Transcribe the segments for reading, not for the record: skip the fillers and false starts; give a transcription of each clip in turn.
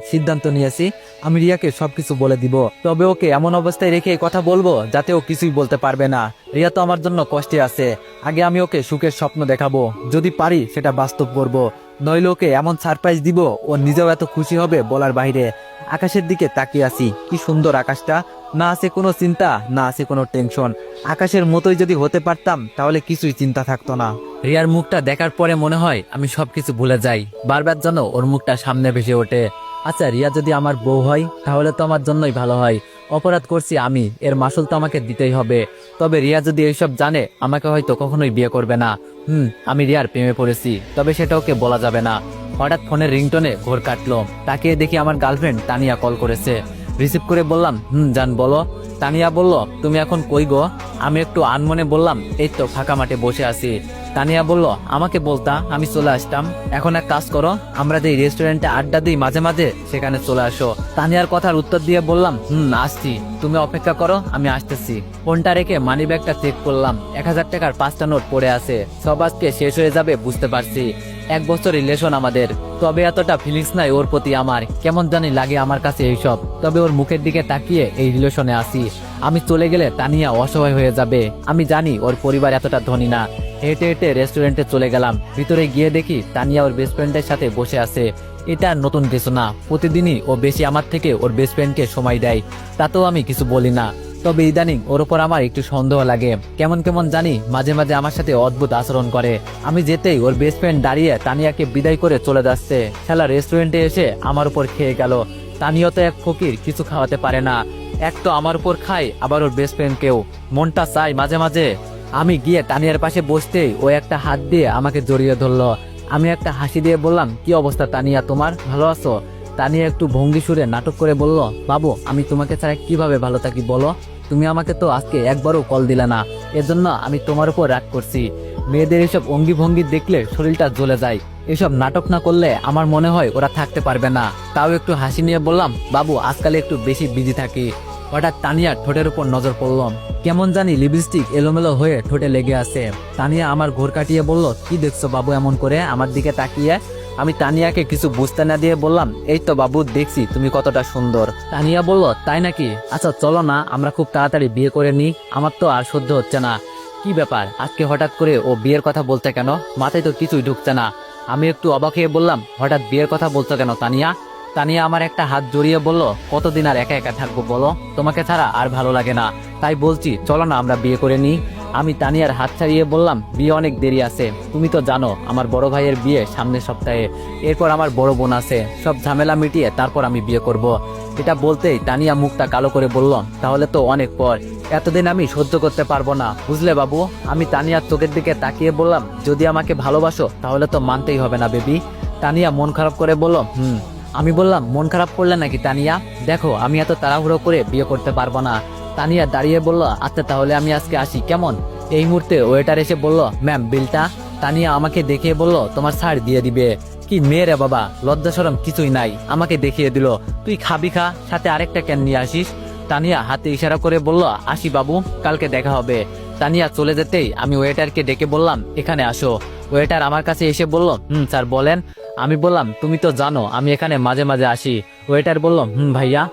সিদ্ধান্ত নিয়েছি। আমি রিয়াকে সবকিছু বলে দিব, তবে ওকে এমন অবস্থায় রেখে কথা বলবো যাতে ও কিছুই বলতে পারবে না। রিয়া তো আমার জন্য কষ্টে আছে, আগে আমি ওকে সুখের স্বপ্ন দেখাবো, যদি পারি সেটা বাস্তব করব। নইলে ওকে এমন সারপ্রাইজ দিব ও নিজেও এত খুশি হবে বলার বাইরে। আকাশের দিকে তাকিয়ে আছি, কি সুন্দর আকাশটা, না আছে কোনো চিন্তা, না আছে কোনো টেনশন। আকাশের মতোই যদি হতে পারতাম তাহলে কিছুই চিন্তা থাকতো না। রিয়ার মুখটা দেখার পরে মনে হয় আমি সবকিছু ভুলে যাই, বারবার যেন ওর মুখটা সামনে ভেসে ওঠে। আচ্ছা, রিয়া যদি আমার বউ হয় তাহলে তো আমার জন্যই ভালো হয়। অপরাধ করছি আমি, এর মাসুল তো আমাকে দিতেই হবে। তবে রিয়া যদি এইসব জানে আমাকে হয়তো কখনোই বিয়ে করবে না। আমি রিয়ার প্রেমে পড়েছি, তবে সেটা ওকে বলা যাবে না। হঠাৎ ফোনের রিংটোনে ঘোর কাটলো, তাকিয়ে দেখি আমার গার্লফ্রেন্ড তানিয়া কল করেছে। রিসিভ করে বললাম, জান বলো। তানিয়া বলল, তুমি এখন কই গো? আমি একটু আনমনে বললাম, এই তো ফাঁকা মাঠে বসে আছি। তানিয়া বলল, আমাকে বলতা আমি চলে আসতাম। এখন এক কাজ করো, আমরা যে রেস্টুরেন্টে আড্ডা দিই মাঝে মাঝে, সেখানে চলে আসো। তানিয়ার কথার উত্তর দিয়ে বললাম, আসছি, তুমি অপেক্ষা করো, আমি আসতেছি। ফোনটা রেখে মানি ব্যাগটা চেক করলাম, 1000 টাকার 5টা নোট পড়ে আছে। সব আজকে শেষ হয়ে যাবে বুঝতে পারছি। 1 বছর রিলেশন আমাদের, তবে এতটা ফিলিংস নাই ওর প্রতি আমার, কেমন জানি লাগে আমার কাছে এইসব। তবে ওর মুখের দিকে তাকিয়ে এই রিলেশনে আসি। আমি চলে গেলে তানিয়া অসহায় হয়ে যাবে, আমি জানি ওর পরিবার এতটা ধনী না। হেঁটে হেঁটে রেস্টুরেন্টে চলে গেলাম, ভিতরে গিয়ে দেখি তানিয়া ওর বেস্ট ফ্রেন্ডের সাথে বসে আছে। এটা আর নতুন কিছু না, প্রতিদিনই ও বেশি আমার থেকে ওর বেস্ট ফ্রেন্ডকে সময় দেয়, তাতেও আমি কিছু বলি না। তবে ইদানিং ওর ওপর আমার একটু সন্দেহ লাগে, কেমন কেমন জানি মাঝে মাঝে আমার সাথে অদ্ভুত আচরণ করে। আমি যেতেই ওর বেস্ট ফ্রেন্ড দাঁড়িয়ে তানিয়াকে বিদায় করে চলে যাচ্ছে। শালা রেস্টুরেন্টে এসে আমার উপর খেয়ে গেল। তানিয়া তো এক ফকির, কিছু খাওয়াতে পারে না। এক তো আমার উপর খায়, আবার ওর বেস্ট ফ্রেন্ডকেও। মনটা চায় মাঝে মাঝে। আমি গিয়ে তানিয়ার পাশে বসতেই ও একটা হাত দিয়ে আমাকে জড়িয়ে ধরলো। আমি একটা হাসি দিয়ে বললাম, কি অবস্থা তানিয়া তোমার, ভালো আছো? তানিয়া একটু ভঙ্গি সুরে নাটক করে বলল, বাবু আমি তোমাকে ছাড়া কিভাবে ভালো থাকি বলো? তুমি আমাকে তো আজকে একবারও কল দিলে না, এজন্য আমি তোমার উপর রাগ করছি। মেয়েদের এসব অঙ্গি ভঙ্গি দেখলে শরীরটা জ্বলে যায়। এসব নাটক না করলে আমার মনে হয় ওরা থাকতে পারবে না। তাও একটু হাসি নিয়ে বললাম, বাবু আজকাল একটু বেশি বিজি থাকি। হঠাৎ তানিয়ার ঠোঁটের উপর নজর পড়লাম, কেমন জানি লিপস্টিক এলোমেলো হয়ে ঠোঁটে লেগে আছে। তানিয়া আমার ঘোর কাটিয়ে বলল, কি দেখছো বাবু এমন করে আমার দিকে তাকিয়ে? আমি তানিয়াকে কিছু বুঝতে না দিয়ে বললাম, এই তো বাবু দেখছি তুমি কতটা সুন্দর। তানিয়া বলল, তাই নাকি? আচ্ছা চলো না আমরা খুব তাড়াতাড়ি বিয়ে করে নিই, আমার তো আর সহ্য হচ্ছে না। কি ব্যাপার আজকে হঠাৎ করে ও বিয়ের কথা বলতে কেন? মাথায় তো কিছুই ঢুকছে না। আমি একটু অবাক হয়ে বললাম, হঠাৎ বিয়ের কথা বলছো কেন তানিয়া? তানিয়া আমার একটা হাত জড়িয়ে বলল, কতদিন আর একা একা থাকবো বলো, তোমাকে ছাড়া আর ভালো লাগে না, তাই বলছি চলো না আমরা বিয়ে করে নিই। আমি তানিয়ার হাত ছাড়িয়ে বললাম, বিয়ে অনেক দেরি আছে, তুমি তো জানো আমার বড় ভাইয়ের বিয়ে সামনের সপ্তাহে, এরপর আমার বড় বোন আছে, সব ঝামেলা মিটিয়ে তারপর আমি বিয়ে করব। এটা বলতেই তানিয়া মুখটা কালো করে বলল, তাহলে তো অনেক পর, এতদিন আমি সহ্য করতে পারবো না বুঝলে বাবু। আমি তানিয়ার চোখের দিকে তাকিয়ে বললাম, যদি আমাকে ভালোবাসো তাহলে তো মানতেই হবে না বেবি। তানিয়া মন খারাপ করে বলল, আমি বললাম, মন খারাপ করলে নাকি তানিয়া? দেখো আমি এত তাড়াহুড়ো করে বিয়ে করতে পারবো না। তানিয়া দাঁড়িয়ে বলল, আচ্ছা তাহলে আমি আজকে আসি কেমন? এই মুহূর্তে ওয়েটার এসে বলল, ম্যাম বিলটা। তানিয়া আমাকে দেখিয়ে বলল, তোমার ছাড় দিয়ে দিবে। কি মেয়ে রে বাবা, লজ্জা শরম কিছুই নাই, আমাকে দেখিয়ে দিল। তুই খাবি খা, সাথে আরেকটা ক্যান নিয়ে আসিস। তানিয়া হাতে ইশারা করে বলল, আসি বাবু, কালকে দেখা হবে। তানিয়া চলে যেতেই আমি ওয়েটারকে ডেকে বললাম, এখানে আসো। ওয়েটার আমার কাছে এসে বলল, স্যার বলেন। আমি বললাম, তুমি তো জানো আমি এখানে মাঝে মাঝে আসি। ওয়েটার বলল, ভাইয়া।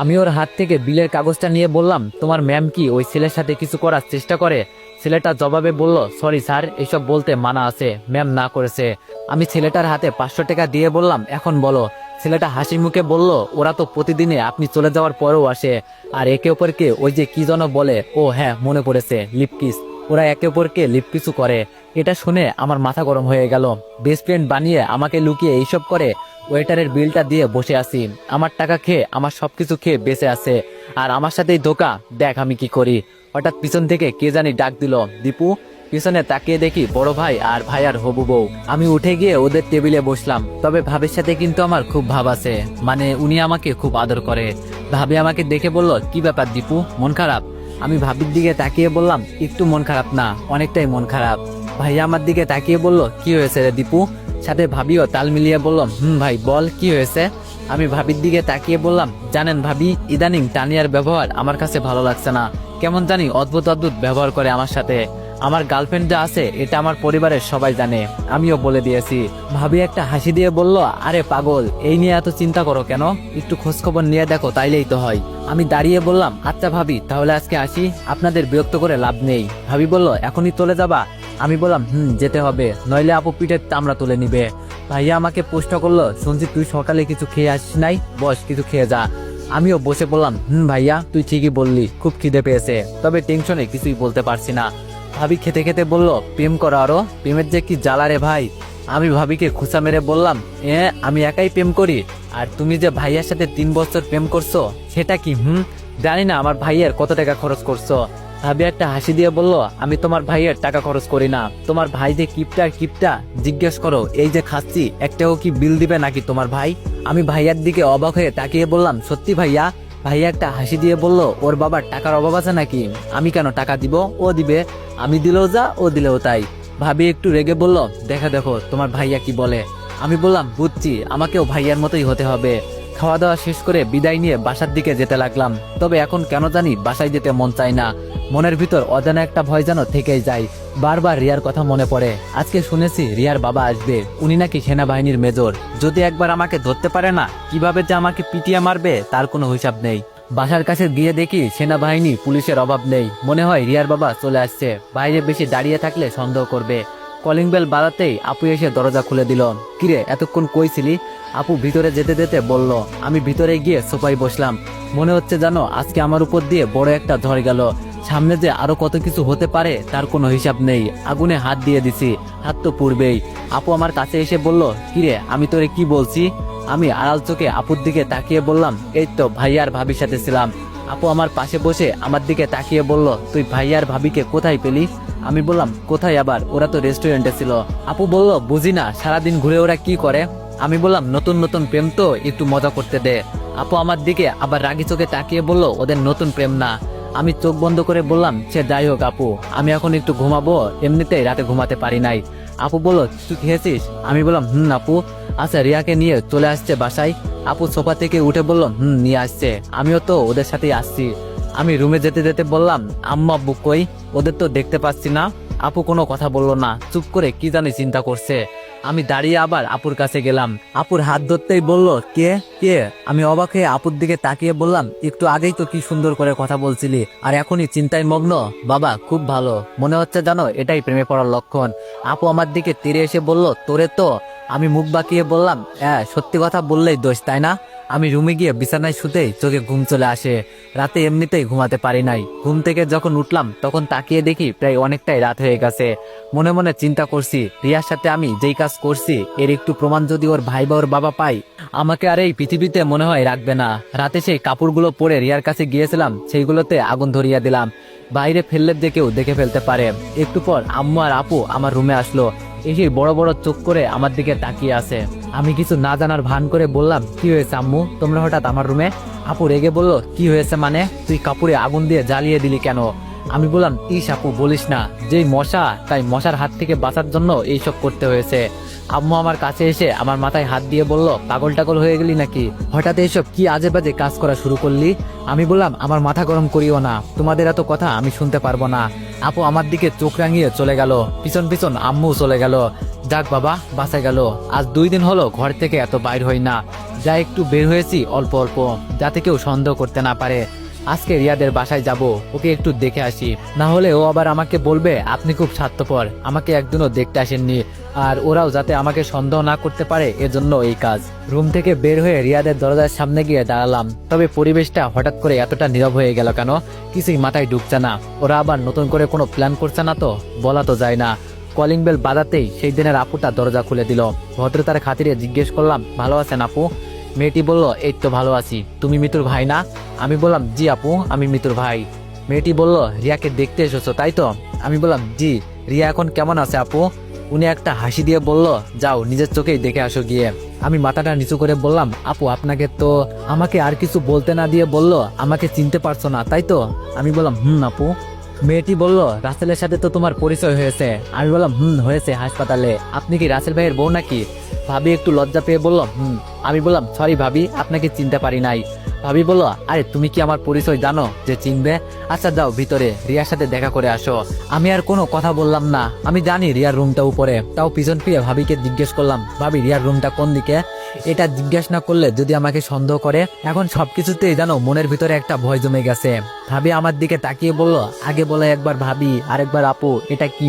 আমি ওর হাত থেকে বিলের কাগজটা নিয়ে বললাম, তোমার ম্যাম কি ওই ছেলের সাথে কিছু করার চেষ্টা করে? ছেলেটা জবাবে বলল, সরি স্যার, এইসব বলতে মানা আছে, ম্যাম না করেছে। আমি ছেলেটার হাতে 500 টাকা দিয়ে বললাম, এখন বলো। ছেলেটা হাসি মুখে বলল, ওরা তো প্রতিদিনে আপনি চলে যাওয়ার পরেও আসে, আর একে অপরকে ওই যে কি যেন বলে, ও হ্যাঁ মনে পড়েছে, লিপকিস। ওরা একে অপরকে লিপকিসও করে। এটা শুনে আমার মাথা গরম হয়ে গেল। বেস্ট ফ্রেন্ড বানিয়ে আমাকে লুকিয়ে এইসব করে। ওয়েটারের বিলটা দিয়ে বসে আছি, আমার টাকা খেয়ে আমার সবকিছু খেয়ে বেঁচে আছে, আর আমার সাথেই ধোকা। দেখ আমি কি করি। হঠাৎ পিছন থেকে কে জানি ডাক দিল, দীপু। পিছনে তাকিয়ে দেখি বড় ভাই আর ভাই আর হবু বউ। আমি উঠে গিয়ে ওদের টেবিলে বসলাম। তবে ভাবির সাথে কিন্তু আমার খুব ভাব আছে, মানে উনি আমাকে খুব আদর করে। ভাবি আমাকে দেখে বলল, কি ব্যাপার দীপু, মন খারাপ? আমি ভাবির দিকে তাকিয়ে বললাম, একটু মন খারাপ না, অনেকটাই মন খারাপ। ভাইয়া আমার দিকে তাকিয়ে বলল, কি হয়েছে রে দীপু? সাথে ভাবিও তাল মিলিয়ে বলল, ভাই বল কি হয়েছে? আমি ভাবির দিকে তাকিয়ে বললাম, জানেন ভাবি, ইদানিং তানিয়ার ব্যবহার আমার কাছে ভালো লাগছে না, কেমন জানি অদ্ভুত অদ্ভুত ব্যবহার করে আমার সাথে। আমার গার্লফ্রেন্ড যা আছে এটা আমার পরিবারের সবাই জানে, আমিও বলে দিয়েছি। ভাবি একটা হাসি দিয়ে বলল, আরে পাগল, এই নিয়ে এত চিন্তা করো কেন, একটু খোঁজখবর নিয়ে দেখো, তাইলেই তো হয়। আমি দাঁড়িয়ে বললাম, আচ্ছা ভাবি, তাহলে আজকে আসি, আপনাদের বিরক্ত করে লাভ নেই। ভাবি বলল, এখনই চলে যাবা? আমি বললাম, যেতে হবে, নইলে আপু পিঠের চামড়া তুলে নিবে। ভাইয়া আমাকে প্রশ্ন করলো, শুনছি তুই সকালে কিছু খেয়ে আসিস নাই, বস কিছু খেয়ে যা। আমিও বসে বললাম, ভাইয়া তুই ঠিকই বললি, খুব খিদে পেয়েছে, তবে টেনশনে কিছুই বলতে পারছি না। ভাবি খেতে খেতে বলল, প্রেম করো আরো, প্রেমের যে কি জ্বালা রে ভাই। আমি ভাবিকে খোঁচা মেরে বললাম, আমি একাই প্রেম করি, আর তুমি যে ভাইয়ার সাথে 3 বছর প্রেম করছো সেটা কি? জানি না আমার ভাইয়ের কত টাকা খরচ করছো। ভাবি একটা হাসি দিয়ে বলল, আমি তোমার ভাইয়ের টাকা খরচ করি না, তোমার ভাই যে কিপটা জিজ্ঞেস করো, এই যে খাচ্ছি একটাও কি বিল দিবে নাকি তোমার ভাই? আমি ভাইয়ার দিকে অবাক হয়ে তাকিয়ে বললাম, সত্যি ভাইয়া? ভাইয়া একটা হাসি দিয়ে বলল, ওর বাবার টাকার অভাব আছে নাকি? আমি কেন টাকা দিব, ও দিবে, আমি দিলেও যা ও দিলেও তাই। ভাবি একটু রেগে বলল, দেখো তোমার ভাইয়া কি বলে। আমি বললাম, বুঝছি, আমাকেও ভাইয়ার মতোই হতে হবে। খাওয়া দাওয়া শেষ করে বিদায় নিয়ে বাসার দিকে যেতে লাগলাম, তবে এখন কেন জানি বাসায় যেতে মন চায় না। মনের ভিতর অজানা একটা ভয় যেন থেকেই যায়, বারবার রিয়ার কথা মনে পড়ে। আজকে শুনেছি রিয়ার বাবা আসবে, উনি নাকি সেনাবাহিনীর মেজর, যদি একবার আমাকে ধরতে পারে না, কিভাবে যে আমাকে পিটিয়ে মারবে তার কোনো হিসাব নেই। বাসার কাছে গিয়ে দেখি সেনাবাহিনী পুলিশের অভাব নেই, মনে হয় রিয়ার বাবা চলে আসছে। বাইরে বেশি দাঁড়িয়ে থাকলে সন্দেহ করবে। কলিং বেল বাজাতেই আপু এসে দরজা খুলে দিল। কিরে, এতক্ষণ কই ছিলি? আপু ভিতরে যেতে যেতে বলল। আমি ভিতরে গিয়ে সোফায় বসলাম। মনে হচ্ছে জানো, আজকে আমার উপর দিয়ে বড় একটা ঝড় গেল। সামনে যে আরো কত কিছু হতে পারে তার কোনো হিসাব নেই। আগুনে হাত দিয়ে দিছি, হাত তো পুড়বেই। আপু আমার কাছে এসে বলল, কিরে, আমি তোরে কি বলছি? আমি আড়াল চোখে আপুর দিকে তাকিয়ে বললাম, এই তো ভাইয়ার ভাবির সাথে ছিলাম। আপু আমার পাশে বসে আমার দিকে তাকিয়ে বলল, তুই ভাইয়ার ভাবিকে কোথায় পেলি? আমি বললাম, কোথায় আবার, ওরা তো রেস্টুরেন্টে ছিল। আপু বলল, বুঝি না, সারাদিন ঘুরে ওরা কি করে? আমি বললাম, নতুন নতুন প্রেম তো, একটু মজা করতে দে। আপু আমার দিকে আবার রাগি চোখে তাকিয়ে বলল, ওদের নতুন প্রেম না। আমি চোখ বন্ধ করে বললাম, সে যাই হোক আপু, আমি এখন একটু ঘুমাবো, এমনিতেই রাতে ঘুমাতে পারি নাই। আপু বলল, তুই খেয়েছিস? আমি বললাম, আপু। আচ্ছা, রিয়াকে নিয়ে চলে আসছে বাসায়? আপু সোফা থেকে উঠে বলল, নিয়ে আসছে, আমিও তো ওদের সাথেই আসছি। আমি রুমে যেতে যেতে বললাম, আম্মা আব্বু কই? ওদের তো দেখতে পাচ্ছি না। আপু কোনো কথা বললো না, চুপ করে কি জানি চিন্তা করছে। আমি দাঁড়িয়ে আবার আপুর কাছে গেলাম। আপুর হাত ধরতেই বলল, কে কে? আমি অবাক হয়ে আপুর দিকে তাকিয়ে বললাম, একটু আগেই তো কি সুন্দর করে কথা বলছিলি, আর এখনই চিন্তায় মগ্ন? বাবা, খুব ভালো, মনে হচ্ছে জানো এটাই প্রেমে পড়ার লক্ষণ। আপু আমার দিকে তীরে এসে বলল, তোরে তো। আমি মুখ বাঁকিয়ে বললাম, হ্যাঁ, সত্যি কথা বললেই দোষ, তাই না? আমি রুমে গিয়ে বিছানায় শুতেই চোখে ঘুম চলে আসে। রাতে এমনিতেই ঘুমাতে পারি নাই। ঘুম থেকে যখন উঠলাম তখন তাকিয়ে দেখি প্রায় অনেকটাই রাত হয়ে গেছে। মনে মনে চিন্তা করছি, রিয়ার সাথে আমি যেই কাজ করছি এর একটু প্রমাণ যদি ওর ভাই বা ওর বাবা পাই, আমাকে আর এই পৃথিবীতে মনে হয় রাখবে না। রাতে সেই কাপড়গুলো পরে রিয়ার কাছে গিয়েছিলাম, সেইগুলোতে আগুন ধরিয়ে দিলাম। বাইরে ফেললে যে কেউ দেখে ফেলতে পারে। একটু পর আম্মু আর আপু আমার রুমে আসলো। এসে বড় বড় চোখ করে আমার দিকে তাকিয়ে আছে। আমি কিছু না জানার ভান করে বললাম, কি হয়েছে আম্মু, তোমরা হঠাৎ আমার রুমে? আপু রেগে বলল, কি হয়েছে মানে, তুই কাপড়ে আগুন দিয়ে জ্বালিয়ে দিলি কেন? আমি বললাম, ইস আপু বলিস না, যেই মশা, তাই মশার হাত থেকে বাঁচার জন্য এইসব করতে হয়েছে। আম্মু আমার কাছে এসে আমার মাথায় হাত দিয়ে বলল, পাগল টাগল হয়ে গেলি নাকি, হঠাৎ এইসব কি আজে বাজে কাজ করা শুরু করলি? আমি বললাম, আমার মাথা গরম করিও না, তোমাদের এত কথা আমি শুনতে পারবো না। আপু আমার দিকে চোখ রাঙিয়ে চলে গেল। পিছন পিছন আম্মু চলে গেল। যাক বাবা, বাঁচা গেল। আজ 2 দিন হলো ঘর থেকে এত বাইর হই না, যা একটু বের হয়েছি অল্প অল্প, যাতে কেউ সন্দেহ করতে না পারে। আজকে রিয়াদের বাসায় যাব, ওকে একটু দেখে আসি, না হলে ও আবার আমাকে বলবে আপনি খুব স্বার্থপর, আমাকে একদিনও দেখতে আসেননি। আর ওরাও যাতে আমাকে সন্দেহ না করতে পারে, এজন্য এই কাজ। রুম থেকে বের হয়ে রিয়াদের দরজার সামনে গিয়ে দাঁড়ালাম। তবে পরিবেশটা হঠাৎ করে এতটা নীরব হয়ে গেল কেন, কিছুই মাথায় ঢুকছে না। ওরা আবার নতুন করে কোনো প্ল্যান করছে না তো? বলা তো যায় না। কলিং বেল বাজাতেই সেই দিনের আপুটা দরজা খুলে দিল। ভদ্রতার খাতিরে জিজ্ঞেস করলাম, ভালো আছেন আপু? মেয়েটি বলল, এই তো ভালো আছি, তুমি মিতুর ভাই না? আমি বললাম, জি আপু, আমি মিতুর ভাই। মেয়েটি বলল, রিয়াকে দেখতে এসেছো তাই তো? আমি বললাম, জি। রিয়া এখন কেমন আছে আপু? উনি একটা হাসি দিয়ে বলল, যাও নিজের চোখেই দেখে আসো গিয়ে। আমি মাথাটা নিচু করে বললাম, আপু আপনাকে তো। আমাকে আর কিছু বলতে না দিয়ে বলল, আমাকে চিনতে পারছো না তাই তো? আমি বললাম, আপু। মেয়েটি বলল, রাসেলের সাথে তো তোমার পরিচয় হয়েছে? আমি বললাম, হয়েছে, হাসপাতালে। আপনি কি রাসেল ভাইয়ের বউ নাকি? ভাবি একটু লজ্জা পেয়ে বলল আমি বললাম সরি ভাবি, আপনাকে চিনতে পারি নাই। ভাবি বলল, আরে তুমি কি আমার পরিচয় জানো যে চিনবে? আচ্ছা যাও ভিতরে রিয়ার সাথে দেখা করে আসো। আমি আর কোনো কথা বললাম না, আমি জানি রিয়ার রুমটা উপরে। তাও পিছন ফিরে ভাবিকে জিজ্ঞেস করলাম, ভাবি রিয়ার রুমটা কোন দিকে? এটা জিজ্ঞেস না করলে যদি আমাকে সন্দেহ করে। এখন সবকিছুতেই জানো মনের ভিতরে একটা ভয় জমে গেছে। ভাবি আমার দিকে তাকিয়ে বলল, আগে বলে একবার ভাবি আরেকবার আপু, এটা কি?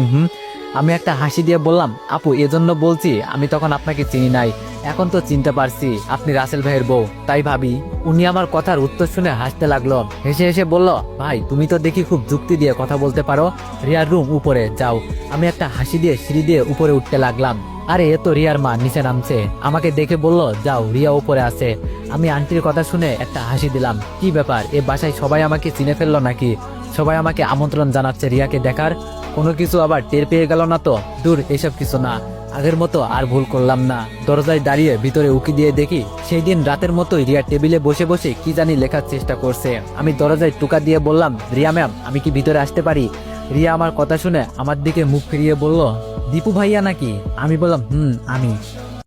আমি একটা হাসি দিয়ে বললাম, আপু এজন্য বলছি আমি তখন আপনাকে চিনি নাই, এখন তো চিনতে পারছি আপনি রাসেল ভাইয়ের বউ। তাই ভাবি। উনি আমার কথার উত্তর শুনে হাসতে লাগলো। হেসে হেসে বলল, ভাই তুমি তো দেখি খুব যুক্তি দিয়ে কথা বলতে পারো। রিয়ার রুম উপরে, যাও। আমি একটা হাসি দিয়ে সিঁড়ি দিয়ে উপরে উঠতে লাগলাম। আরে এ তো রিয়ার মা নিচে নামছে। আমাকে দেখে বলল, যাও রিয়া উপরে আছে। আমি আন্টির কথা শুনে একটা হাসি দিলাম। কি ব্যাপার, এ বাসায় সবাই আমাকে চিনে ফেললো নাকি? সবাই আমাকে আমন্ত্রণ জানাচ্ছে রিয়াকে দেখার। কোনো কিছু আবার টের পেয়ে গেল না তো? দূর, এসব কিছু না। আগের মতো আর ভুল করলাম না। দরজায় দাঁড়িয়ে ভিতরে উকি দিয়ে দেখি সেই দিন রাতের মতোই রিয়া টেবিলে বসে বসে কি জানি লেখার চেষ্টা করছে। আমি দরজায় টোকা দিয়ে বললাম, রিয়া ম্যাম আমি কি ভিতরে আসতে পারি? রিয়া আমার কথা শুনে আমার দিকে মুখ ফিরিয়ে বলল, দীপু ভাইয়া নাকি? আমি বললাম, আমি।